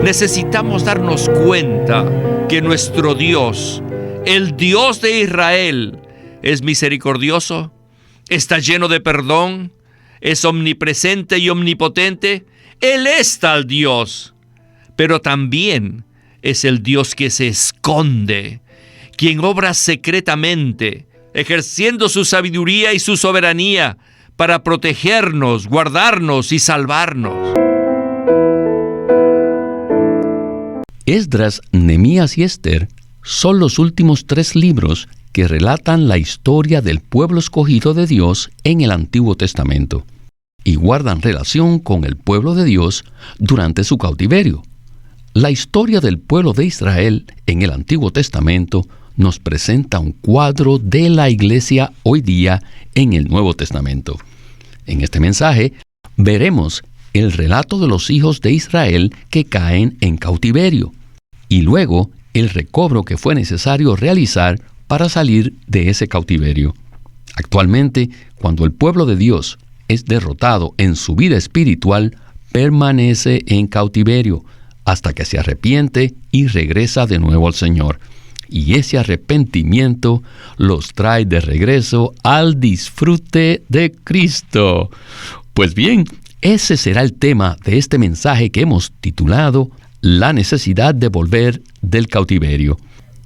necesitamos darnos cuenta que nuestro Dios, el Dios de Israel, es misericordioso, está lleno de perdón, es omnipresente y omnipotente. Él es tal Dios, pero también es el Dios que se esconde, quien obra secretamente, ejerciendo su sabiduría y su soberanía para protegernos, guardarnos y salvarnos. Esdras, Nehemías y Esther son los últimos 3 libros que relatan la historia del pueblo escogido de Dios en el Antiguo Testamento y guardan relación con el pueblo de Dios durante su cautiverio. La historia del pueblo de Israel en el Antiguo Testamento nos presenta un cuadro de la iglesia hoy día en el Nuevo Testamento. En este mensaje veremos el relato de los hijos de Israel que caen en cautiverio y luego el recobro que fue necesario realizar para salir de ese cautiverio. Actualmente, cuando el pueblo de Dios es derrotado en su vida espiritual, permanece en cautiverio hasta que se arrepiente y regresa de nuevo al Señor. Y ese arrepentimiento los trae de regreso al disfrute de Cristo. Pues bien, ese será el tema de este mensaje que hemos titulado La necesidad de volver del cautiverio.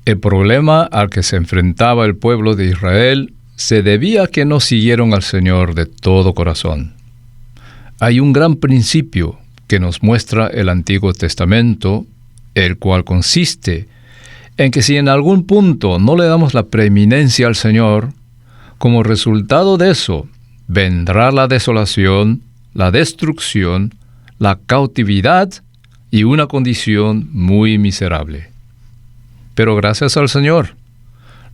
El problema al que se enfrentaba el pueblo de Israel se debía a que no siguieron al Señor de todo corazón. Hay un gran principio que nos muestra el Antiguo Testamento, el cual consiste en que si en algún punto no le damos la preeminencia al Señor, como resultado de eso, vendrá la desolación, la destrucción, la cautividad y una condición muy miserable. Pero gracias al Señor,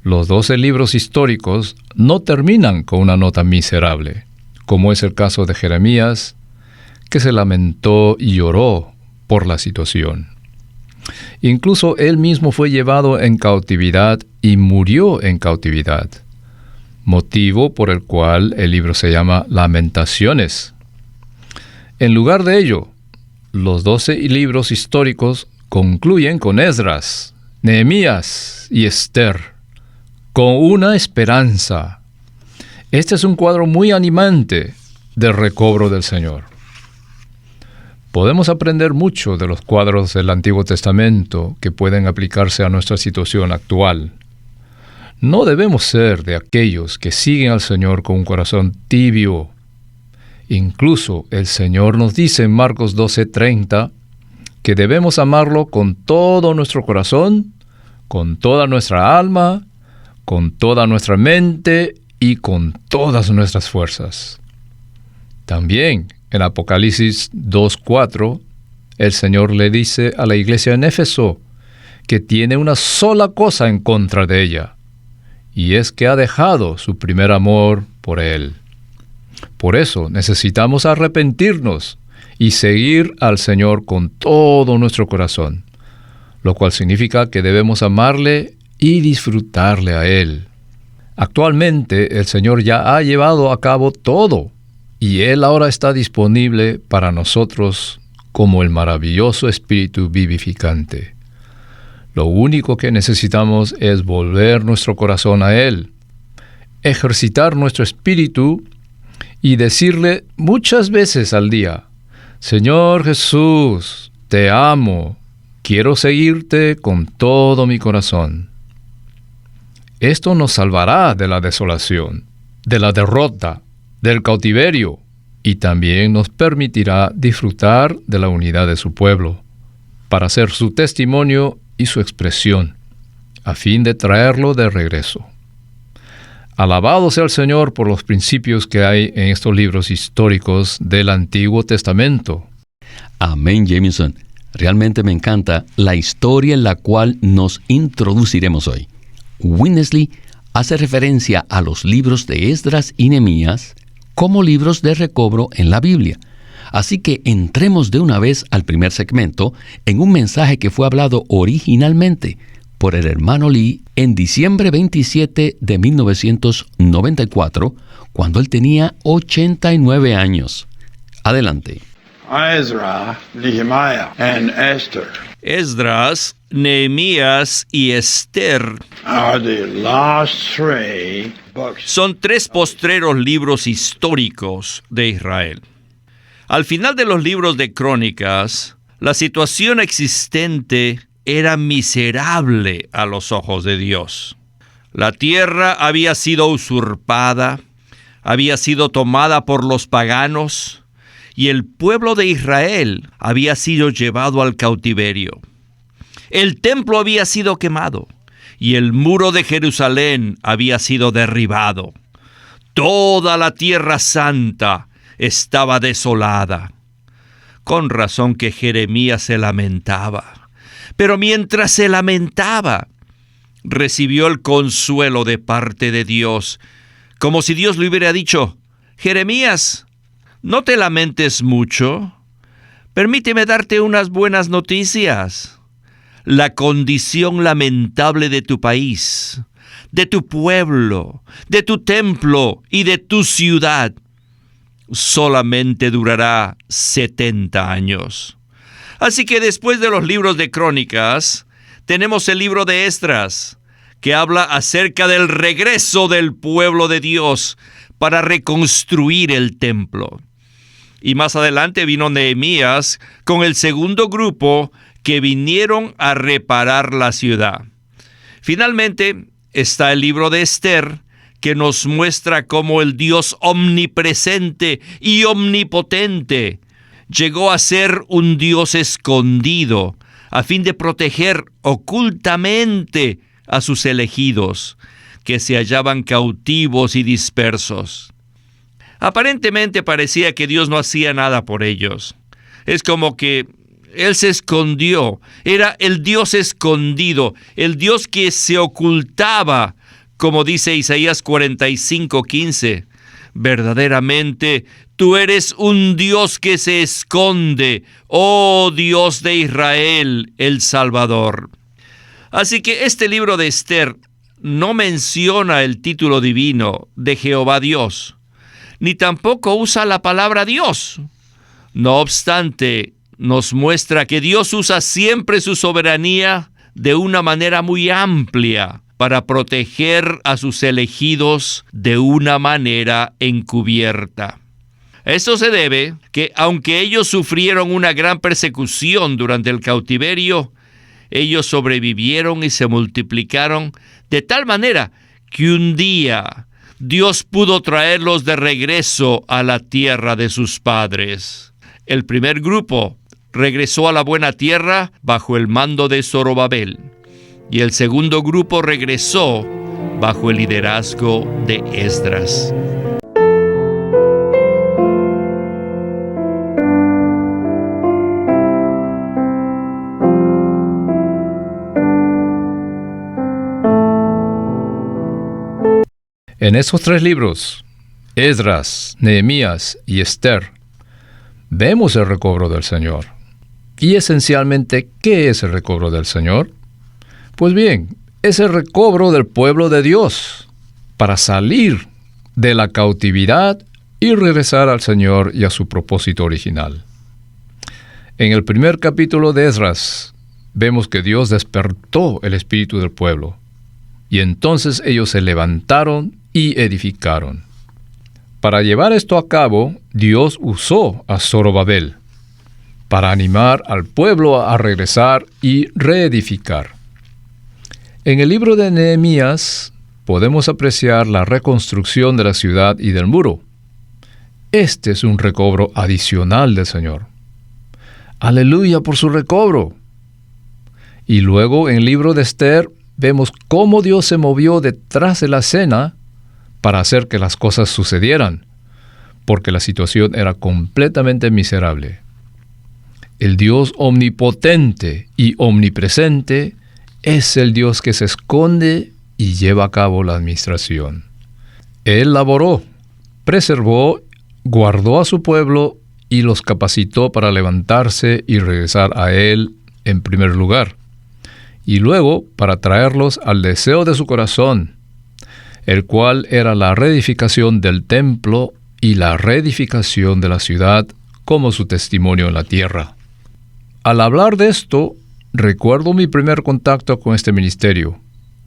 los 12 libros históricos no terminan con una nota miserable, como es el caso de Jeremías, que se lamentó y lloró por la situación. Incluso él mismo fue llevado en cautividad y murió en cautividad, motivo por el cual el libro se llama Lamentaciones. En lugar de ello, los 12 libros históricos concluyen con Esdras, Nehemías y Esther, con una esperanza. Este es un cuadro muy animante del recobro del Señor. Podemos aprender mucho de los cuadros del Antiguo Testamento que pueden aplicarse a nuestra situación actual. No debemos ser de aquellos que siguen al Señor con un corazón tibio. Incluso el Señor nos dice en Marcos 12:30 que debemos amarlo con todo nuestro corazón, con toda nuestra alma, con toda nuestra mente y con todas nuestras fuerzas. También en Apocalipsis 2:4, el Señor le dice a la iglesia en Éfeso que tiene una sola cosa en contra de ella, y es que ha dejado su primer amor por Él. Por eso necesitamos arrepentirnos y seguir al Señor con todo nuestro corazón, lo cual significa que debemos amarle y disfrutarle a Él. Actualmente el Señor ya ha llevado a cabo todo, y Él ahora está disponible para nosotros como el maravilloso Espíritu vivificante. Lo único que necesitamos es volver nuestro corazón a Él, ejercitar nuestro espíritu y decirle muchas veces al día: Señor Jesús, te amo, quiero seguirte con todo mi corazón. Esto nos salvará de la desolación, de la derrota, del cautiverio, y también nos permitirá disfrutar de la unidad de su pueblo, para ser su testimonio y su expresión, a fin de traerlo de regreso. Alabado sea el Señor por los principios que hay en estos libros históricos del Antiguo Testamento. Amén, Jameson. Realmente me encanta la historia en la cual nos introduciremos hoy. Winnesley hace referencia a los libros de Esdras y Nehemías como libros de recobro en la Biblia. Así que entremos de una vez al primer segmento en un mensaje que fue hablado originalmente por el hermano Lee en diciembre 27 de 1994, cuando él tenía 89 años. Adelante. Ezra, Nehemiah, and Esther Esdras, Nehemías y Esther are the last three books. son tres postreros libros históricos de Israel. Al final de los libros de Crónicas, la situación existente era miserable a los ojos de Dios. La tierra había sido usurpada, había sido tomada por los paganos, y el pueblo de Israel había sido llevado al cautiverio. El templo había sido quemado, y el muro de Jerusalén había sido derribado. Toda la tierra santa estaba desolada. Con razón que Jeremías se lamentaba. Pero mientras se lamentaba, recibió el consuelo de parte de Dios, como si Dios le hubiera dicho: Jeremías, no te lamentes mucho. Permíteme darte unas buenas noticias. La condición lamentable de tu país, de tu pueblo, de tu templo y de tu ciudad solamente durará 70 años. Así que después de los libros de Crónicas, tenemos el libro de Esdras, que habla acerca del regreso del pueblo de Dios para reconstruir el templo. Y más adelante vino Nehemías con el segundo grupo que vinieron a reparar la ciudad. Finalmente está el libro de Esther, que nos muestra cómo el Dios omnipresente y omnipotente llegó a ser un Dios escondido a fin de proteger ocultamente a sus elegidos, que se hallaban cautivos y dispersos. Aparentemente parecía que Dios no hacía nada por ellos. Es como que Él se escondió. Era el Dios escondido, el Dios que se ocultaba, como dice Isaías 45:15. Verdaderamente, tú eres un Dios que se esconde, oh Dios de Israel, el Salvador. Así que este libro de Esther no menciona el título divino de Jehová Dios, ni tampoco usa la palabra Dios. No obstante, nos muestra que Dios usa siempre su soberanía de una manera muy amplia para proteger a sus elegidos de una manera encubierta. Esto se debe que, aunque ellos sufrieron una gran persecución durante el cautiverio, ellos sobrevivieron y se multiplicaron de tal manera que un día Dios pudo traerlos de regreso a la tierra de sus padres. El primer grupo regresó a la buena tierra bajo el mando de Zorobabel, y el segundo grupo regresó bajo el liderazgo de Esdras. En esos tres libros, Esdras, Nehemías y Esther, vemos el recobro del Señor. Y esencialmente, ¿qué es el recobro del Señor? Pues bien, es el recobro del pueblo de Dios para salir de la cautividad y regresar al Señor y a su propósito original. En el primer capítulo de Esdras, vemos que Dios despertó el espíritu del pueblo, y entonces ellos se levantaron y edificaron. Para llevar esto a cabo, Dios usó a Zorobabel para animar al pueblo a regresar y reedificar. En el libro de Nehemías podemos apreciar la reconstrucción de la ciudad y del muro. Este es un recobro adicional del Señor. ¡Aleluya por su recobro! Y luego en el libro de Esther vemos cómo Dios se movió detrás de la escena para hacer que las cosas sucedieran, porque la situación era completamente miserable. El Dios omnipotente y omnipresente es el Dios que se esconde y lleva a cabo la administración. Él laboró, preservó, guardó a su pueblo y los capacitó para levantarse y regresar a Él en primer lugar, y luego para traerlos al deseo de su corazón, el cual era la reedificación del templo y la reedificación de la ciudad como su testimonio en la tierra. Al hablar de esto, recuerdo mi primer contacto con este ministerio,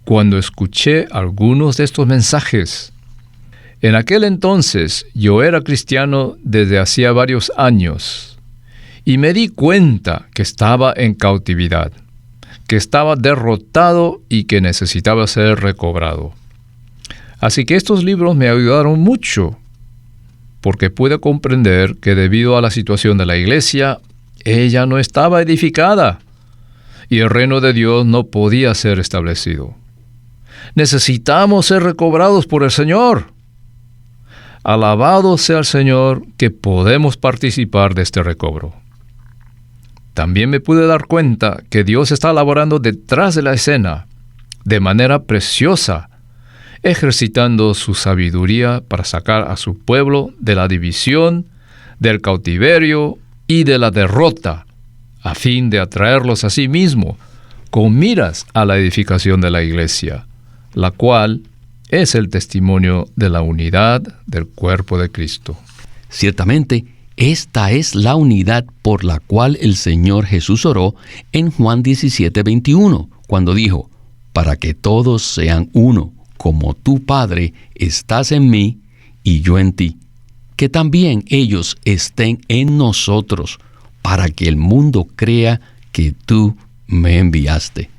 cuando escuché algunos de estos mensajes. En aquel entonces yo era cristiano desde hacía varios años y me di cuenta que estaba en cautividad, que estaba derrotado y que necesitaba ser recobrado. Así que estos libros me ayudaron mucho, porque pude comprender que debido a la situación de la iglesia, ella no estaba edificada y el reino de Dios no podía ser establecido. Necesitamos ser recobrados por el Señor. Alabado sea el Señor que podemos participar de este recobro. También me pude dar cuenta que Dios está laborando detrás de la escena, de manera preciosa, ejercitando su sabiduría para sacar a su pueblo de la división, del cautiverio y de la derrota, a fin de atraerlos a sí mismo, con miras a la edificación de la iglesia, la cual es el testimonio de la unidad del cuerpo de Cristo. Ciertamente, esta es la unidad por la cual el Señor Jesús oró en Juan 17:21, cuando dijo: para que todos sean uno, como tú, Padre, estás en mí y yo en ti, que también ellos estén en nosotros, para que el mundo crea que tú me enviaste.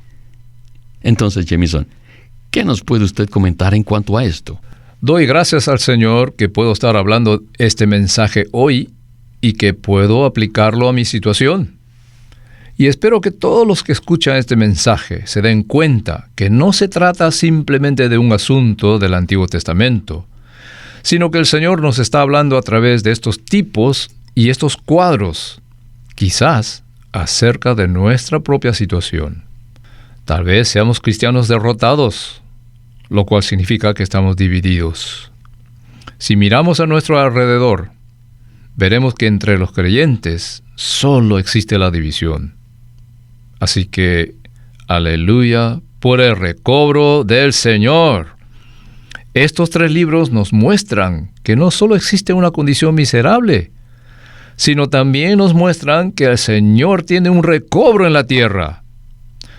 Entonces, Jamison, ¿qué nos puede usted comentar en cuanto a esto? Doy gracias al Señor que puedo estar hablando este mensaje hoy y que puedo aplicarlo a mi situación. Y espero que todos los que escuchan este mensaje se den cuenta que no se trata simplemente de un asunto del Antiguo Testamento, sino que el Señor nos está hablando a través de estos tipos y estos cuadros, quizás acerca de nuestra propia situación. Tal vez seamos cristianos derrotados, lo cual significa que estamos divididos. Si miramos a nuestro alrededor, veremos que entre los creyentes solo existe la división. Así que, aleluya por el recobro del Señor. Estos 3 libros nos muestran que no solo existe una condición miserable, sino también nos muestran que el Señor tiene un recobro en la tierra.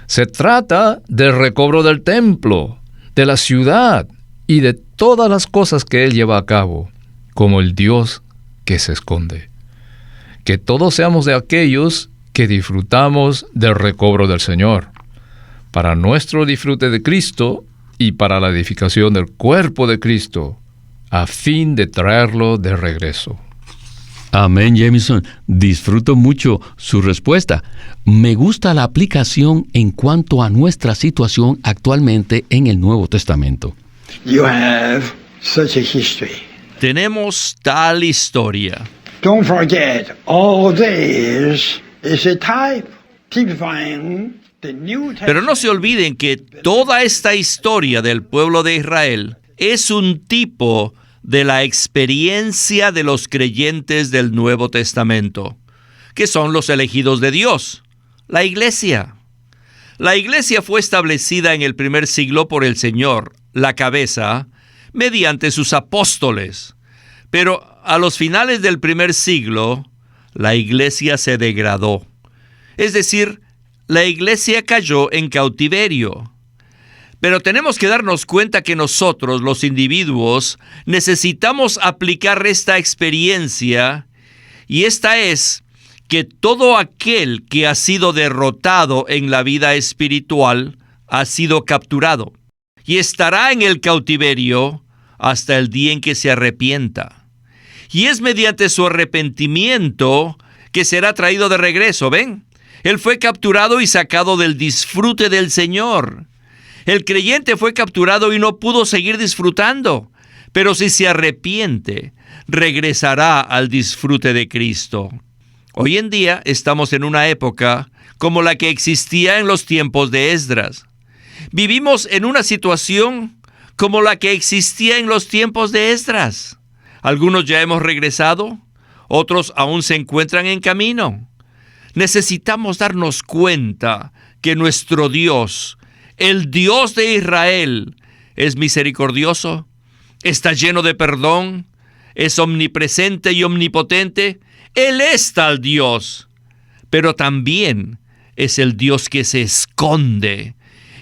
Se trata del recobro del templo, de la ciudad y de todas las cosas que Él lleva a cabo, como el Dios que se esconde. Que todos seamos de aquellos que disfrutamos del recobro del Señor, para nuestro disfrute de Cristo y para la edificación del cuerpo de Cristo, a fin de traerlo de regreso. Amén, Jamison. Disfruto mucho su respuesta. Me gusta la aplicación en cuanto a nuestra situación actualmente en el Nuevo Testamento. You have such a history. Tenemos tal historia. Don't forget, all this is a type typifying the New Testament. Pero no se olviden que toda esta historia del pueblo de Israel es un tipo de la experiencia de los creyentes del Nuevo Testamento, que son los elegidos de Dios, la iglesia. La iglesia fue establecida en el primer siglo por el Señor, la cabeza, mediante sus apóstoles. Pero a los finales del primer siglo, la iglesia se degradó. Es decir, la iglesia cayó en cautiverio. Pero tenemos que darnos cuenta que nosotros, los individuos, necesitamos aplicar esta experiencia, y esta es que todo aquel que ha sido derrotado en la vida espiritual ha sido capturado y estará en el cautiverio hasta el día en que se arrepienta. Y es mediante su arrepentimiento que será traído de regreso, ¿ven? Él fue capturado y sacado del disfrute del Señor. El creyente fue capturado y no pudo seguir disfrutando, pero si se arrepiente, regresará al disfrute de Cristo. Hoy en día estamos en una época como la que existía en los tiempos de Esdras. Vivimos en una situación como la que existía en los tiempos de Esdras. Algunos ya hemos regresado, otros aún se encuentran en camino. Necesitamos darnos cuenta que nuestro Dios, el Dios de Israel, es misericordioso, está lleno de perdón, es omnipresente y omnipotente, Él es tal Dios, pero también es el Dios que se esconde,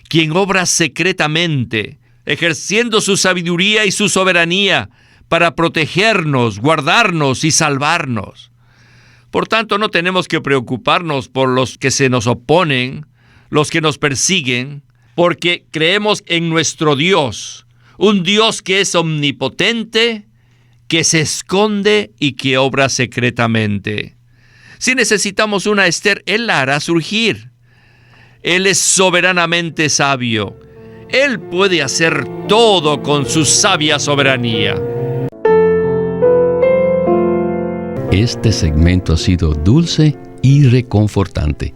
quien obra secretamente, ejerciendo su sabiduría y su soberanía para protegernos, guardarnos y salvarnos. Por tanto, no tenemos que preocuparnos por los que se nos oponen, los que nos persiguen, porque creemos en nuestro Dios, un Dios que es omnipotente, que se esconde y que obra secretamente. Si necesitamos una Esther, Él la hará surgir. Él es soberanamente sabio. Él puede hacer todo con su sabia soberanía. Este segmento ha sido dulce y reconfortante.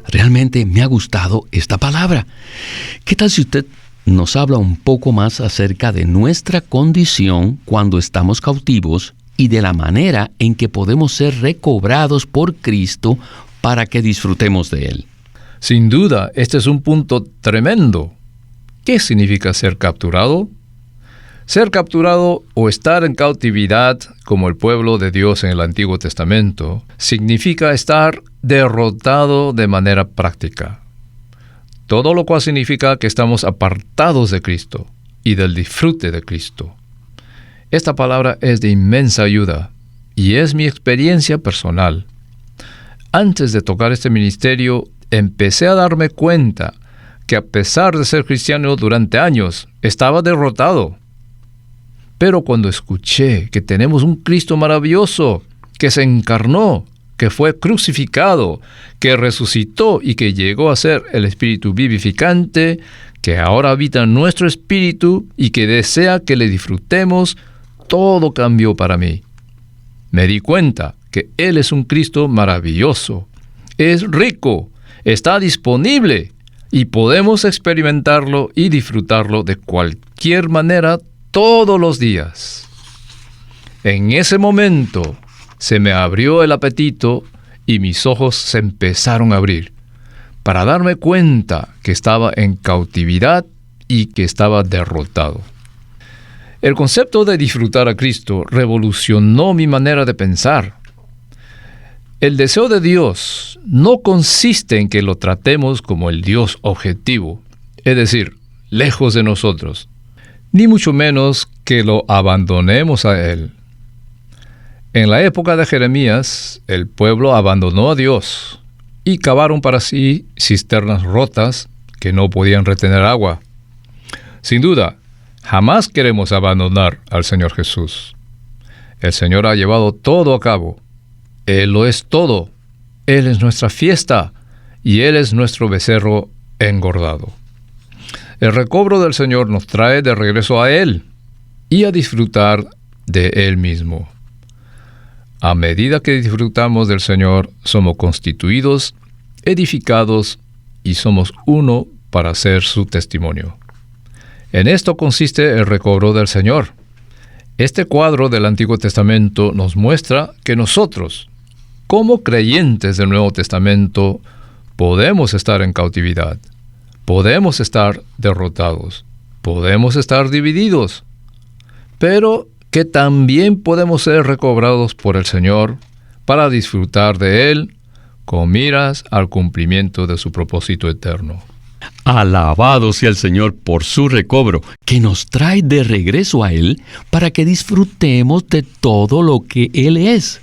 Realmente me ha gustado esta palabra. ¿Qué tal si usted nos habla un poco más acerca de nuestra condición cuando estamos cautivos y de la manera en que podemos ser recobrados por Cristo para que disfrutemos de Él? Sin duda, este es un punto tremendo. ¿Qué significa ser capturado? Ser capturado o estar en cautividad, como el pueblo de Dios en el Antiguo Testamento, significa estar derrotado de manera práctica. Todo lo cual significa que estamos apartados de Cristo y del disfrute de Cristo. Esta palabra es de inmensa ayuda y es mi experiencia personal. Antes de tocar este ministerio, empecé a darme cuenta que a pesar de ser cristiano durante años, estaba derrotado. Pero cuando escuché que tenemos un Cristo maravilloso, que se encarnó, que fue crucificado, que resucitó y que llegó a ser el Espíritu vivificante, que ahora habita en nuestro espíritu y que desea que le disfrutemos, todo cambió para mí. Me di cuenta que Él es un Cristo maravilloso, es rico, está disponible y podemos experimentarlo y disfrutarlo de cualquier manera todos los días. En ese momento se me abrió el apetito y mis ojos se empezaron a abrir para darme cuenta que estaba en cautividad y que estaba derrotado. El concepto de disfrutar a Cristo revolucionó mi manera de pensar. El deseo de Dios no consiste en que lo tratemos como el Dios objetivo, es decir, lejos de nosotros, ni mucho menos que lo abandonemos a Él. En la época de Jeremías, el pueblo abandonó a Dios y cavaron para sí cisternas rotas que no podían retener agua. Sin duda, jamás queremos abandonar al Señor Jesús. El Señor ha llevado todo a cabo. Él lo es todo. Él es nuestra fiesta y Él es nuestro becerro engordado. El recobro del Señor nos trae de regreso a Él y a disfrutar de Él mismo. A medida que disfrutamos del Señor, somos constituidos, edificados y somos uno para ser su testimonio. En esto consiste el recobro del Señor. Este cuadro del Antiguo Testamento nos muestra que nosotros, como creyentes del Nuevo Testamento, podemos estar en cautividad. Podemos estar derrotados, podemos estar divididos, pero que también podemos ser recobrados por el Señor para disfrutar de Él con miras al cumplimiento de su propósito eterno. Alabado sea el Señor por su recobro, que nos trae de regreso a Él para que disfrutemos de todo lo que Él es.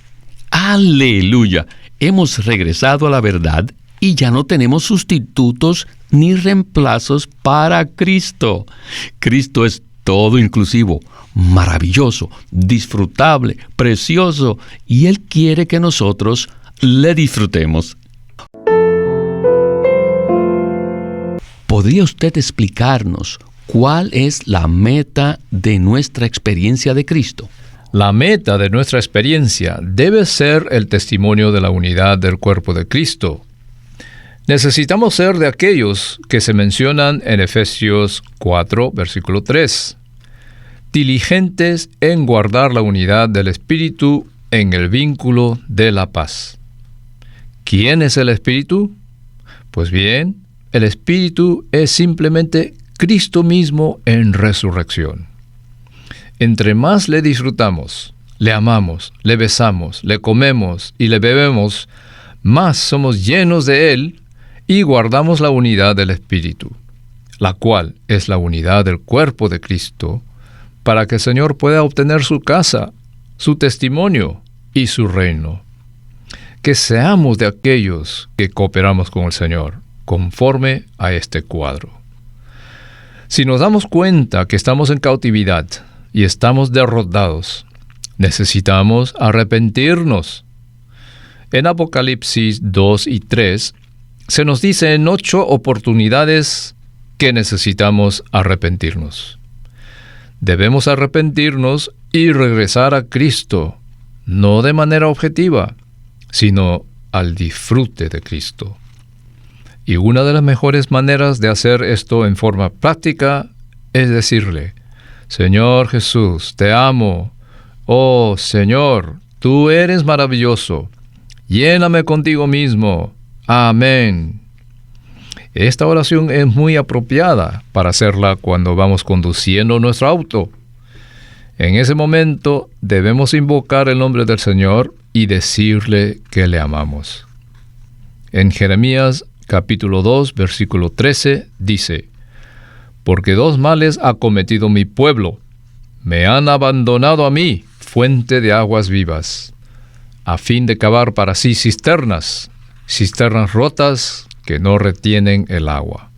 ¡Aleluya! Hemos regresado a la verdad y ya no tenemos sustitutos ni reemplazos para Cristo. Cristo es todo inclusivo, maravilloso, disfrutable, precioso, y Él quiere que nosotros le disfrutemos. ¿Podría usted explicarnos cuál es la meta de nuestra experiencia de Cristo? La meta de nuestra experiencia debe ser el testimonio de la unidad del cuerpo de Cristo. Necesitamos ser de aquellos que se mencionan en Efesios 4, versículo 3. Diligentes en guardar la unidad del Espíritu en el vínculo de la paz. ¿Quién es el Espíritu? Pues bien, el Espíritu es simplemente Cristo mismo en resurrección. Entre más le disfrutamos, le amamos, le besamos, le comemos y le bebemos, más somos llenos de Él y guardamos la unidad del Espíritu, la cual es la unidad del cuerpo de Cristo, para que el Señor pueda obtener su casa, su testimonio y su reino. Que seamos de aquellos que cooperamos con el Señor, conforme a este cuadro. Si nos damos cuenta que estamos en cautividad y estamos derrotados, necesitamos arrepentirnos. En Apocalipsis 2 y 3 se nos dice en 8 oportunidades que necesitamos arrepentirnos. Debemos arrepentirnos y regresar a Cristo, no de manera objetiva, sino al disfrute de Cristo. Y una de las mejores maneras de hacer esto en forma práctica es decirle: Señor Jesús, te amo. Oh Señor, tú eres maravilloso. Lléname contigo mismo. Amén. Esta oración es muy apropiada para hacerla cuando vamos conduciendo nuestro auto. En ese momento debemos invocar el nombre del Señor y decirle que le amamos. En Jeremías capítulo 2, versículo 13, dice: Porque dos males ha cometido mi pueblo. Me han abandonado a mí, fuente de aguas vivas, a fin de cavar para sí cisternas rotas que no retienen el agua.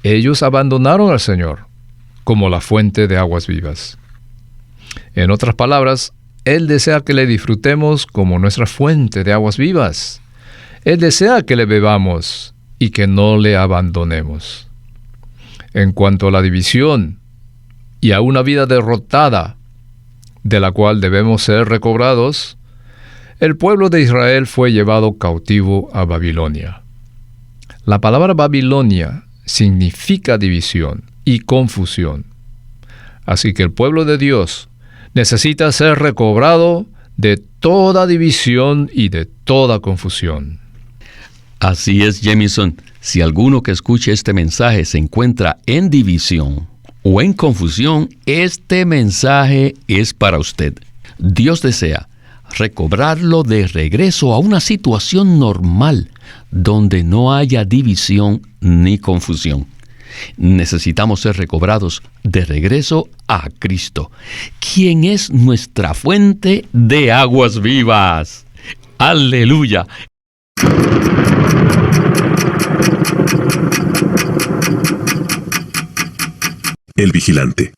Ellos abandonaron al Señor como la fuente de aguas vivas. En otras palabras, Él desea que le disfrutemos como nuestra fuente de aguas vivas. Él desea que le bebamos y que no le abandonemos. En cuanto a la división y a una vida derrotada, de la cual debemos ser recobrados, el pueblo de Israel fue llevado cautivo a Babilonia. La palabra Babilonia significa división y confusión. Así que el pueblo de Dios necesita ser recobrado de toda división y de toda confusión. Así es, Jamison. Si alguno que escuche este mensaje se encuentra en división o en confusión, este mensaje es para usted. Dios desea recobrarlo de regreso a una situación normal, donde no haya división ni confusión. Necesitamos ser recobrados de regreso a Cristo, quien es nuestra fuente de aguas vivas. ¡Aleluya! El Vigilante.